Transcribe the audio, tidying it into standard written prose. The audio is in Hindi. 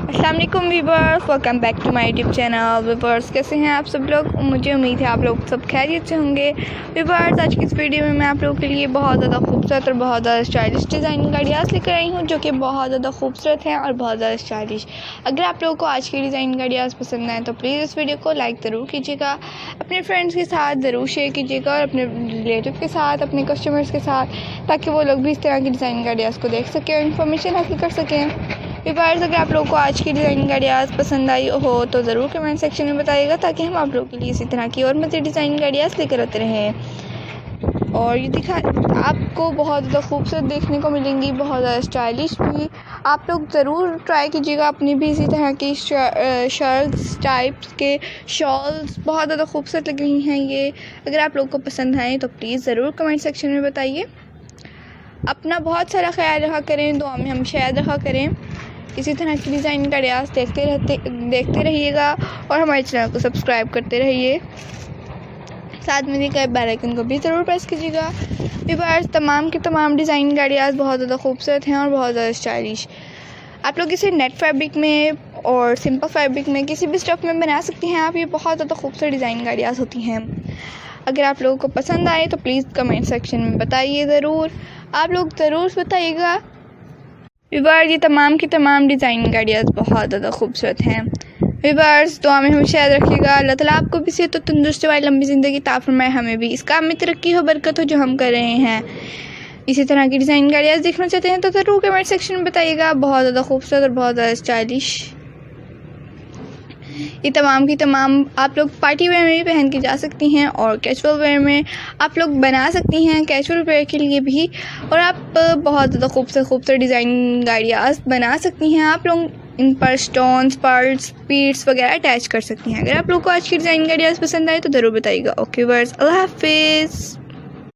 अस्सलाम वालेकुम viewers, welcome back to my YouTube channel. Viewers, कैसे हैं आप सब लोग? मुझे उम्मीद है आप लोग सब खैरियत से होंगे। व्यूअर्स, आज की इस वीडियो में मैं आप लोगों के लिए बहुत ज़्यादा खूबसूरत और बहुत ज़्यादा स्टाइलिश डिज़ाइनिंग आइडियाज़ लेकर आई हूँ, जो कि बहुत ज़्यादा खूबसूरत हैं और बहुत ज़्यादा स्टाइलिश। अगर आप लोगों को आज की डिज़ाइनिंग आइडियाज़ पसंद आए तो प्लीज़ इस वीडियो को लाइक ज़रूर कीजिएगा, अपने फ्रेंड्स के साथ ज़रूर शेयर कीजिएगा और अपने रिलेटिव के साथ, अपने कस्टमर्स के साथ, ताकि वो लोग भी इस तरह की डिज़ाइनिंग आइडियाज़ को देख सकें और इन्फॉर्मेशन हासिल कर सकें। व्यूअर्स, अगर आप लोगों को आज की डिज़ाइनिंग आइडियाज़ पसंद आई हो तो ज़रूर कमेंट सेक्शन में बताइएगा, ताकि हम आप लोगों के लिए इसी तरह की और मज़ीद डिज़ाइनिंग आइडियाज़ लेकर आते रहें। और ये आपको बहुत ज़्यादा खूबसूरत देखने को मिलेंगी, बहुत ज़्यादा स्टाइलिश भी। आप लोग ज़रूर ट्राई कीजिएगा अपनी भी इसी तरह की शर्ट्स टाइप्स के शॉल्स, बहुत ज़्यादा खूबसूरत लग रही हैं ये। अगर आप लोगों को पसंद आए तो प्लीज़ ज़रूर कमेंट सेक्शन में बताइए। अपना बहुत सारा ख्याल रखा करें, दुआ में हमेशा याद रखा करें। इसी तरह की डिज़ाइन का आइडियाज़ देखते रहिएगा और हमारे चैनल को सब्सक्राइब करते रहिए। साथ में दिए गए बेल आइकन को भी ज़रूर प्रेस कीजिएगा। व्यूअर्स, तमाम के तमाम डिज़ाइन का आइडियाज़ बहुत ज़्यादा खूबसूरत हैं और बहुत ज़्यादा स्टाइलिश। आप लोग इसे नेट फैब्रिक में और सिंपल फैब्रिक में, किसी भी स्टफ़ में बना सकते हैं आप। ये बहुत ज़्यादा खूबसूरत डिज़ाइन का आइडियाज़ होती हैं। अगर आप लोगों को पसंद आए तो प्लीज़ कमेंट सेक्शन में बताइए ज़रूर। आप लोग ज़रूर बताइएगा। व्यूअर्स, ये तमाम की तमाम डिज़ाइनिंग आइडियाज़ बहुत ज़्यादा खूबसूरत हैं। व्यूअर्स, दुआ में हमेशा याद रखिएगा। अल्लाह ताला आपको भी सेहत और तंदुरुस्ती वाली लंबी ज़िंदगी अता फरमाए, हमें भी इस काम में तरक्की हो, बरकत हो जो हम कर रहे हैं। इसी तरह की डिज़ाइनिंग आइडियाज़ देखना चाहते हैं तो ज़रूर कमेंट सेक्शन में बताइएगा। बहुत ज़्यादा खूबसूरत और बहुत ज़्यादा स्टाइलिश ये तमाम की तमाम आप लोग पार्टी वेयर में भी पहन के जा सकती हैं और कैजुअल वेयर में आप लोग बना सकती हैं, कैजुअल वेयर के लिए भी। और आप बहुत ज़्यादा खूबसूरत डिज़ाइनिंग आइडियाज़ बना सकती हैं। आप लोग इन पर स्टोन्स, पर्ल्स, बीड्स वगैरह अटैच कर सकती हैं। अगर आप लोग को आज की डिज़ाइनिंग आइडियाज़ पसंद आए तो ज़रूर बताइएगा। ओके व्यूअर्स, अल्लाह हाफिज़।